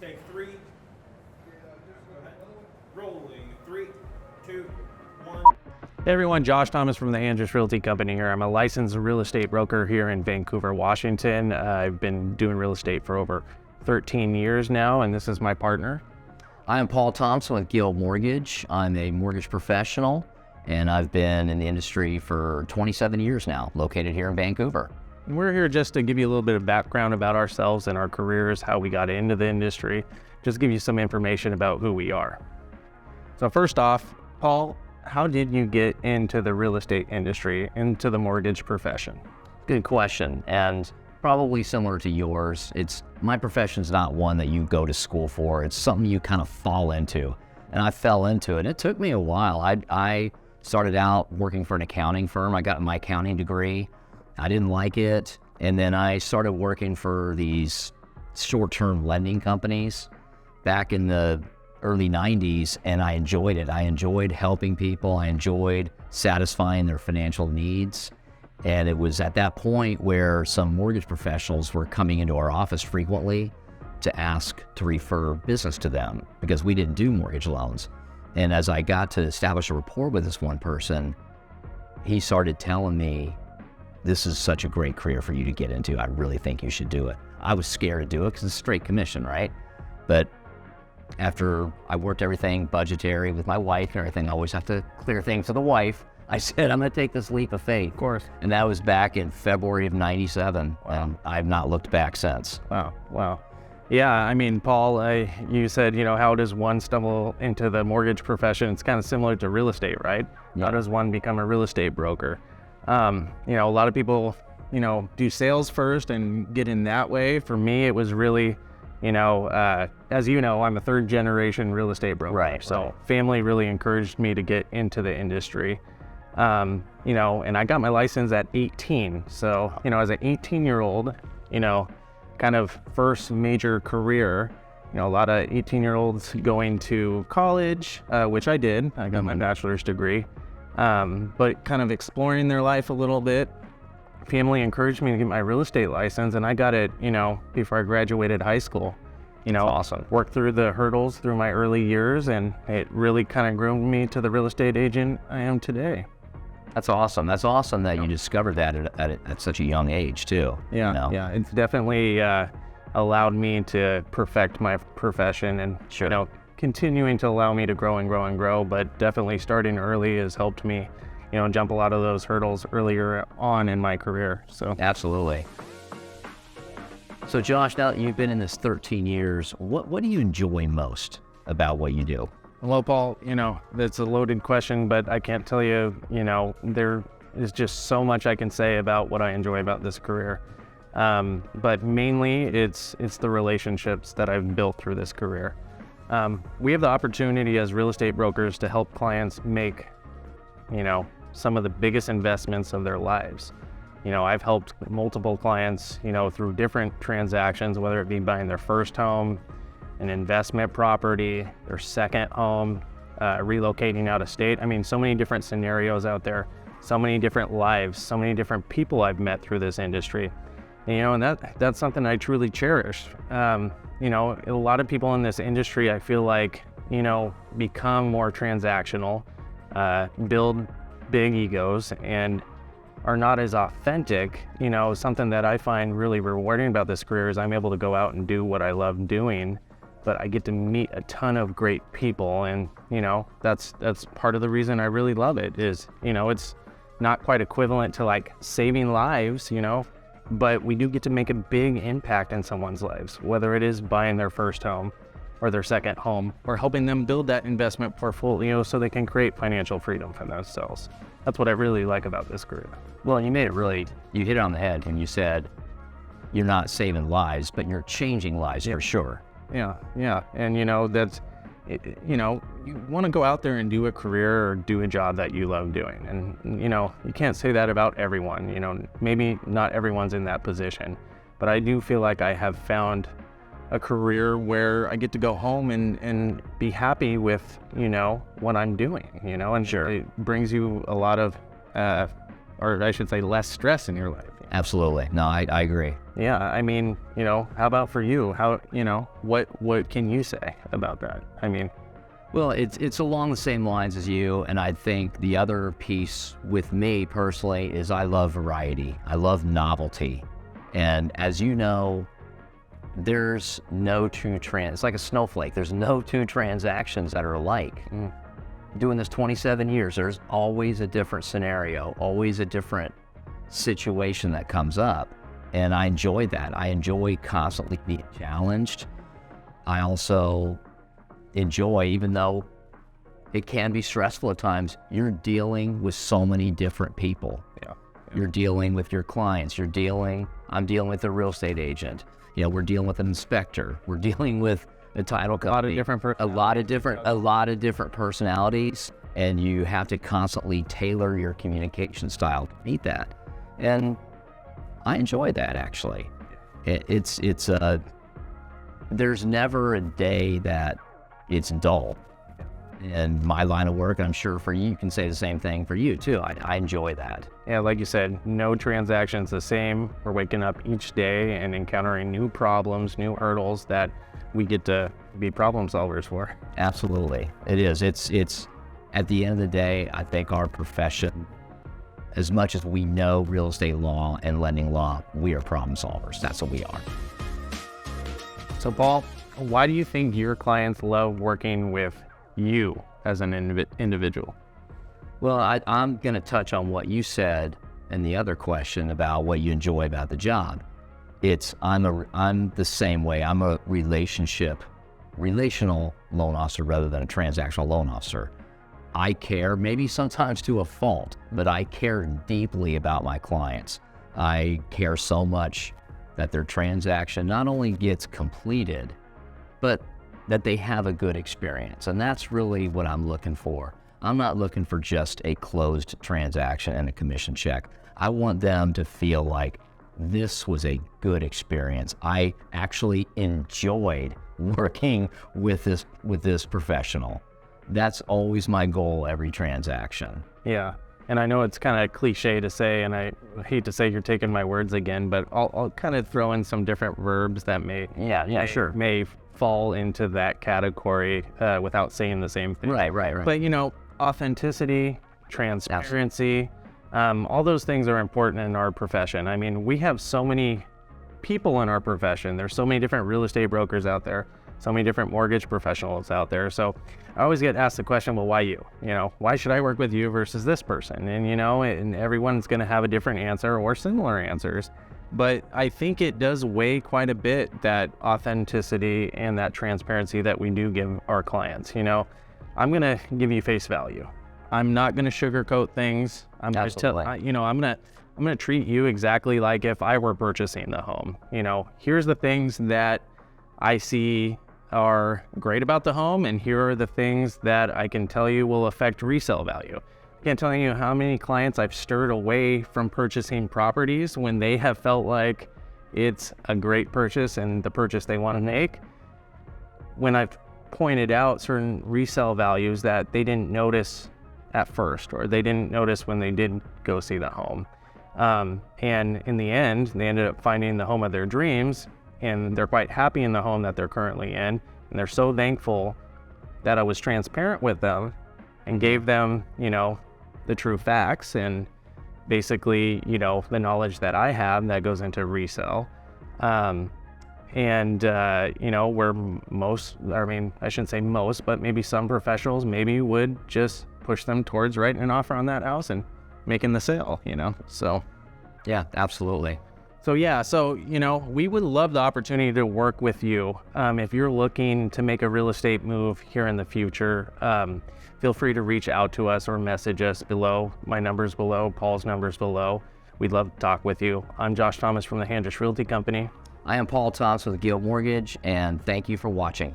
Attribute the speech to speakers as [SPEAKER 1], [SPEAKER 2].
[SPEAKER 1] Take three. Go ahead. Rolling. 3, 2, 1. Hey everyone, Josh Thomas from the Andrews Realty Company here. I'm a licensed real estate broker here in Vancouver, Washington. I've been doing real estate for over 13 years now, and this is my partner.
[SPEAKER 2] I am Paul Thompson with Guild Mortgage. I'm a mortgage professional, and I've been in the industry for 27 years now, located here in Vancouver.
[SPEAKER 1] And we're here just to give you a little bit of background about ourselves and our careers, how we got into the industry, just give you some information about who we are. So first off, Paul, how did you get into the real estate industry, into the mortgage profession?
[SPEAKER 2] Good question, and probably similar to yours. My profession's not one that you go to school for. It's something you kind of fall into, and I fell into it. It took me a while. I started out working for an accounting firm. I got my accounting degree. I didn't like it, and then I started working for these short-term lending companies back in the early 90s, and I enjoyed it. I enjoyed helping people. I enjoyed satisfying their financial needs. And it was at that point where some mortgage professionals were coming into our office frequently to ask to refer business to them because we didn't do mortgage loans. And as I got to establish a rapport with this one person, he started telling me, this is such a great career for you to get into. I really think you should do it. I was scared to do it because it's straight commission, right? But after I worked everything budgetary with my wife and everything, I always have to clear things to the wife. I said, I'm going to take this leap of faith.
[SPEAKER 1] Of course.
[SPEAKER 2] And that was back in February of 97. And I've not looked back since.
[SPEAKER 1] Wow. Yeah, I mean, Paul, you said, how does one stumble into the mortgage profession? It's kind of similar to real estate, right?
[SPEAKER 2] Yeah.
[SPEAKER 1] How does one become a real estate broker? A lot of people, do sales first and get in that way. For me, it was really, as you know, I'm a third generation real estate broker.
[SPEAKER 2] Right.
[SPEAKER 1] So family really encouraged me to get into the industry. And I got my license at 18. So, as an 18-year-old, kind of first major career, a lot of 18-year-olds going to college, which I did. I got my bachelor's degree, but kind of exploring their life a little bit. Family encouraged me to get my real estate license, and I got it, before I graduated high school.
[SPEAKER 2] That's awesome.
[SPEAKER 1] Worked through the hurdles through my early years, and it really kind of groomed me to the real estate agent I am today.
[SPEAKER 2] That's awesome. That's awesome that you discovered that at such a young age, too.
[SPEAKER 1] Yeah, it's definitely allowed me to perfect my profession and,
[SPEAKER 2] Sure.
[SPEAKER 1] Continuing to allow me to grow and grow and grow, but definitely starting early has helped me, jump a lot of those hurdles earlier on in my career. So
[SPEAKER 2] Absolutely. So Josh, now that you've been in this 13 years, what do you enjoy most about what you do?
[SPEAKER 1] Well, Paul, that's a loaded question, but I can't tell you, there is just so much I can say about what I enjoy about this career. But mainly it's the relationships that I've built through this career. We have the opportunity as real estate brokers to help clients make, some of the biggest investments of their lives. I've helped multiple clients, through different transactions, whether it be buying their first home, an investment property, their second home, relocating out of state. I mean, so many different scenarios out there, so many different lives, so many different people I've met through this industry. And that's something I truly cherish. A lot of people in this industry, I feel like, become more transactional, build big egos, and are not as authentic. Something that I find really rewarding about this career is I'm able to go out and do what I love doing, but I get to meet a ton of great people, and that's part of the reason I really love it is, it's not quite equivalent to like saving lives, but we do get to make a big impact in someone's lives, whether it is buying their first home or their second home, or helping them build that investment portfolio so they can create financial freedom for themselves. That's what I really like about this career.
[SPEAKER 2] Well, you hit it on the head when you said you're not saving lives, but you're changing lives for sure.
[SPEAKER 1] Yeah. And you want to go out there and do a career or do a job that you love doing. And, you can't say that about everyone, maybe not everyone's in that position, but I do feel like I have found a career where I get to go home and be happy with, what I'm doing, and
[SPEAKER 2] Sure.
[SPEAKER 1] It brings you a lot of, or I should say less stress in your life.
[SPEAKER 2] Absolutely. No, I agree.
[SPEAKER 1] Yeah, I mean, how about for you? How, what can you say about that? I mean,
[SPEAKER 2] Well, it's along the same lines as you, and I think the other piece with me personally is I love variety. I love novelty. And as you know, there's no it's like a snowflake. There's no two transactions that are alike. Doing this 27 years, there's always a different scenario, always a different situation that comes up. And I enjoy that. I enjoy constantly being challenged. I also enjoy, even though it can be stressful at times, you're dealing with so many different people.
[SPEAKER 1] yeah.
[SPEAKER 2] You're dealing with your clients. I'm dealing with a real estate agent. We're dealing with an inspector. We're dealing with a title company. A lot of different personalities, and you have to constantly tailor your communication style to meet that. And I enjoy that, actually. There's never a day that it's dull. In my line of work, I'm sure for you can say the same thing for you too. I enjoy that.
[SPEAKER 1] Yeah, like you said, no transaction's the same. We're waking up each day and encountering new problems, new hurdles that we get to be problem solvers for.
[SPEAKER 2] Absolutely, it is. It's at the end of the day, I think our profession, as much as we know real estate law and lending law, we are problem solvers. That's what we are.
[SPEAKER 1] So Paul, why do you think your clients love working with you as an individual?
[SPEAKER 2] Well, I'm going to touch on what you said in the other question about what you enjoy about the job. I'm the same way. I'm a relational loan officer rather than a transactional loan officer. I care, maybe sometimes to a fault, but I care deeply about my clients. I care so much that their transaction not only gets completed, but that they have a good experience. And that's really what I'm looking for. I'm not looking for just a closed transaction and a commission check. I want them to feel like this was a good experience. I actually enjoyed working with this professional. That's always my goal every transaction.
[SPEAKER 1] Yeah. And I know it's kind of cliche to say, and I hate to say you're taking my words again, but I'll kind of throw in some different verbs that may fall into that category without saying the same thing.
[SPEAKER 2] Right.
[SPEAKER 1] But authenticity, transparency, all those things are important in our profession. I mean, we have so many people in our profession. There's so many different real estate brokers out there, so many different mortgage professionals out there. So I always get asked the question, well, why you? Why should I work with you versus this person? And and everyone's going to have a different answer or similar answers. But I think it does weigh quite a bit, that authenticity and that transparency that we do give our clients. I'm going to give you face value. I'm not going to sugarcoat things. I'm going to tell, I'm going to treat you exactly like if I were purchasing the home. Here's the things that I see are great about the home, and here are the things that I can tell you will affect resale value. I can't tell you how many clients I've stirred away from purchasing properties when they have felt like it's a great purchase and the purchase they want to make, when I've pointed out certain resale values that they didn't notice at first, or they didn't notice when they did go see the home. And in the end, they ended up finding the home of their dreams, and they're quite happy in the home that they're currently in. And they're so thankful that I was transparent with them and gave them, the true facts and basically, the knowledge that I have that goes into resale. Where I shouldn't say most, but maybe some professionals maybe would just push them towards writing an offer on that house and making the sale, so.
[SPEAKER 2] Yeah, absolutely.
[SPEAKER 1] So we would love the opportunity to work with you. If you're looking to make a real estate move here in the future, feel free to reach out to us or message us below. My number's below, Paul's number's below. We'd love to talk with you. I'm Josh Thomas from the Handrich Realty Company.
[SPEAKER 2] I am Paul Thompson with Guild Mortgage, and thank you for watching.